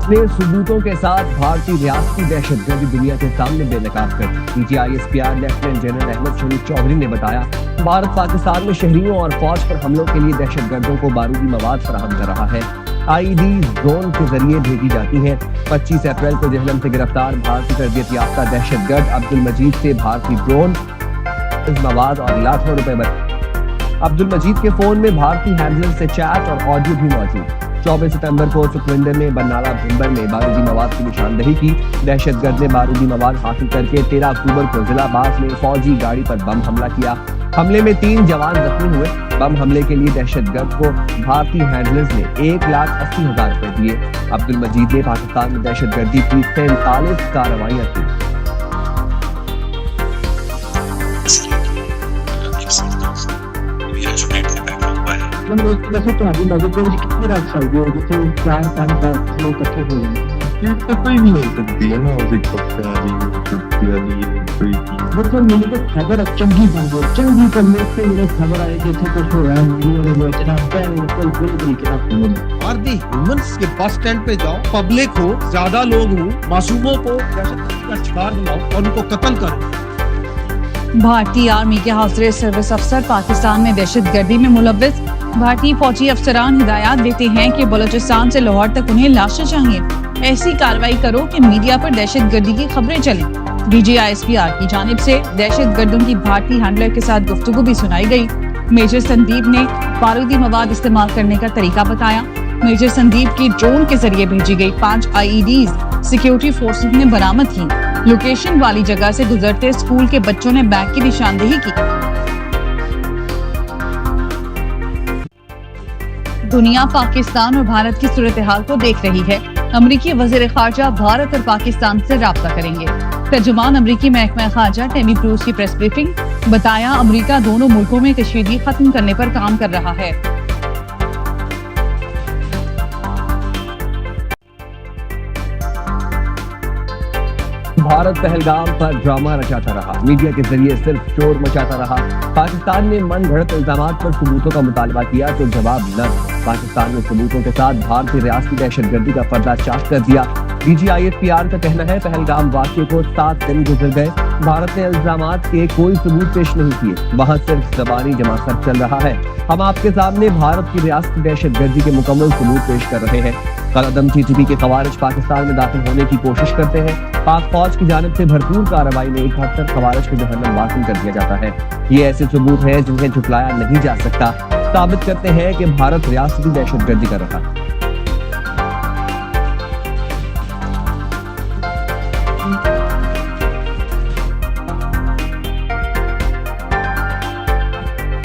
اپنے ثبوتوں کے ساتھ بھارتی ریاستی دہشت گردی دنیا کے سامنے بے نقاب کر دی۔ DGISPR لیفٹیننٹ جنرل احمد شریف چودھری نے بتایا، بھارت پاکستان میں شہریوں اور فوج پر حملوں کے لیے دہشت گردوں کو بارودی مواد فراہم کر رہا ہے۔ IED ڈرون کے ذریعے بھیجی جاتی ہیں۔ 25 اپریل کو جہلم سے گرفتار بھارتی تربیت یافتہ دہشت گرد عبدالمجید سے بھارتی ڈرون مواد اور لاکھوں روپے عبدالمجید کے فون میں بھارتی ہینڈلر سے چیٹ اور آڈیو بھی موجود۔ 24 ستمبر کو سکھوندر نے برنالہ بھمبر میں بارودی مواد کی نشاندہی کی۔ دہشت گرد نے بارودی مواد حاصل کر کے 13 اکتوبر کو ضلع باس میں فوجی گاڑی پر بم حملہ کیا۔ حملے میں 3 جوان زخمی ہوئے۔ بم حملے کے لیے دہشت گرد کو بھارتی ہینڈلرز نے 1,80,000 روپے دیے۔ عبدالمجید نے پاکستان میں دہشت گردی کی 43 کارروائیاں کی۔ ویسے تمہاری نظر میں مجھے کتنے رات چل گئے جیسے 4-5 لوگ اکٹھے ہو گئے کوئی نہیں ہو سکتی ہے نا، مطلب میری تو خبر چنگی بن گئی، چنگی بننے سے میرے خبر آئے جیسے کچھ ہو رہا ہے بھارتی ہیومنس کے بس اسٹینڈ پہ جاؤ، پبلک ہو، زیادہ لوگ ہوں، معصوموں کو دہشت گردی کا شکار بناؤ اور ان کو قتل کرو۔ بھارتی آرمی کے حوصلے سروس افسر پاکستان میں دہشت گردی میں ملوث۔ بھارتی فوجی افسران ہدایات دیتے ہیں کہ بلوچستان سے لاہور تک انہیں لاشیں چاہیے۔ ایسی کارروائی کرو کہ میڈیا پر دہشت گردی کی خبریں چلیں۔ DGISPR کی جانب سے دہشت گردوں کی بھارتی ہینڈلر کے ساتھ گفتگو بھی سنائی گئی۔ میجر سندیپ نے بارودی مواد استعمال کرنے کا طریقہ بتایا۔ میجر سندیپ کی ڈرون کے ذریعے بھیجی گئی 5 IEDs سیکیورٹی فورسز نے برآمد کی۔ لوکیشن والی جگہ سے گزرتے اسکول کے بچوں نے بیگ کی نشاندہی کی۔ دنیا پاکستان اور بھارت کی صورتحال کو دیکھ رہی ہے۔ امریکی وزیر خارجہ بھارت اور پاکستان سے رابطہ کریں گے۔ ترجمان امریکی محکمہ خارجہ ٹیمی کروز کی پریس بریفنگ، بتایا امریکہ دونوں ملکوں میں کشیدگی ختم کرنے پر کام کر رہا ہے۔ بھارت پہلگام پر ڈرامہ رچاتا رہا، میڈیا کے ذریعے صرف شور مچاتا رہا۔ پاکستان نے من گھڑت الزامات پر ثبوتوں کا مطالبہ کیا تو جواب نہ۔ پاکستان نے ثبوتوں کے ساتھ بھارتی ریاستی دہشت گردی کا پردہ چاک کر دیا۔ DGISPR کا کہنا ہے پہلگام واقعے کو 7 دن گزر گئے، بھارت نے الزامات کے کوئی ثبوت پیش نہیں کیے، وہاں صرف زبانی جمع خرچ چل رہا ہے۔ ہم آپ کے سامنے بھارت کی ریاستی دہشت گردی کے مکمل ثبوت پیش کر رہے ہیں۔ قلعدم TTP کے خوارج پاکستان میں داخل ہونے کی کوشش کرتے ہیں۔ پاک فوج کی جانب سے بھرپور کارروائی میں ایک حد تک خوارج کو جہنم واصل کر دیا جاتا ہے۔ یہ ایسے ثبوت ہیں جنہیں جھٹلایا نہیں جا سکتا، ثابت کرتے ہیں کہ بھارت ریاستی دہشت گردی کر رہا ہے۔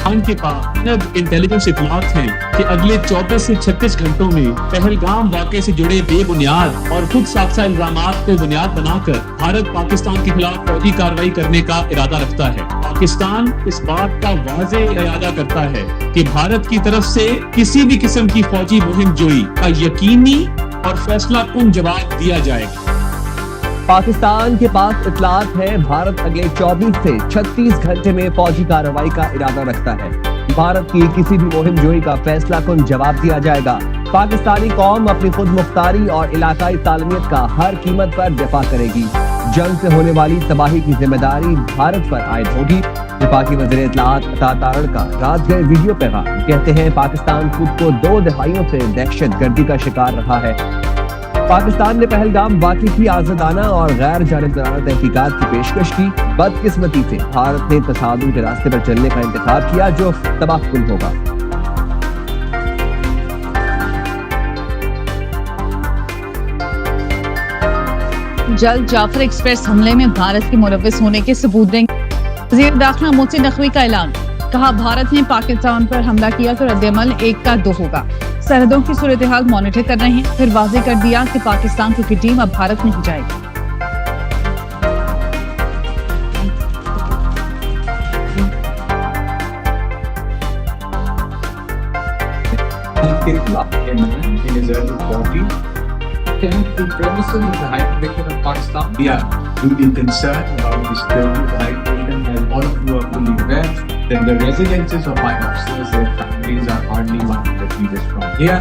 ان کے پاس انٹیلیجنس اطلاعات ہیں کہ اگلے 24 سے 36 گھنٹوں میں پہلگام واقعے سے جڑے بے بنیاد اور خود ساختہ الزامات کو بنیاد بنا کر بھارت پاکستان کے خلاف فوجی کارروائی کرنے کا ارادہ رکھتا ہے۔ پاکستان اس بات کا واضح ارادہ کرتا ہے کہ بھارت کی طرف سے کسی بھی قسم کی فوجی مہم جوئی کا یقینی اور فیصلہ کن جواب دیا جائے گا۔ پاکستان کے پاس اطلاعات ہیں بھارت اگلے 24 سے 36 گھنٹے میں فوجی کارروائی کا ارادہ رکھتا ہے۔ بھارت کی کسی بھی مہم جوئی کا فیصلہ کن جواب دیا جائے گا۔ پاکستانی قوم اپنی خود مختاری اور علاقائی سالمیت کا ہر قیمت پر دفاع کرے گی۔ جنگ سے ہونے والی تباہی کی ذمہ داری بھارت پر عائد ہوگی۔ وفاقی وزیر اطلاعات عطا تارڑ کا رات گئے ویڈیو پیغام، کہتے ہیں پاکستان خود کو 2 دہائیوں سے دہشت گردی کا شکار رہا ہے۔ پاکستان نے پہلگام واقعے کی آزادانہ اور غیر جانبدارانہ تحقیقات کی پیشکش کی۔ بدقسمتی سے بھارت نے تصادم کے راستے پر چلنے کا انتخاب کیا جو تباہ کن ہوگا۔ جلد جعفر ایکسپریس حملے میں بھارت کے ملوث ہونے کے ثبوت دیں گے۔ وزیر داخلہ محسن نقوی کا اعلان، کہا بھارت نے پاکستان پر حملہ کیا تو رد عمل 1 کا 2 ہوگا۔ سرحدوں کی صورتحال مانیٹر کر رہے ہیں، پھر واضح کر دیا کہ پاکستان کرکٹ ٹیم اب بھارت نہیں جائے گی۔ The premises of the High Commission of Pakistan. We are duly concerned about this terrible High Commission, and all of you are fully aware that the residences of my officers, their families are hardly 100 meters from here.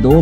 2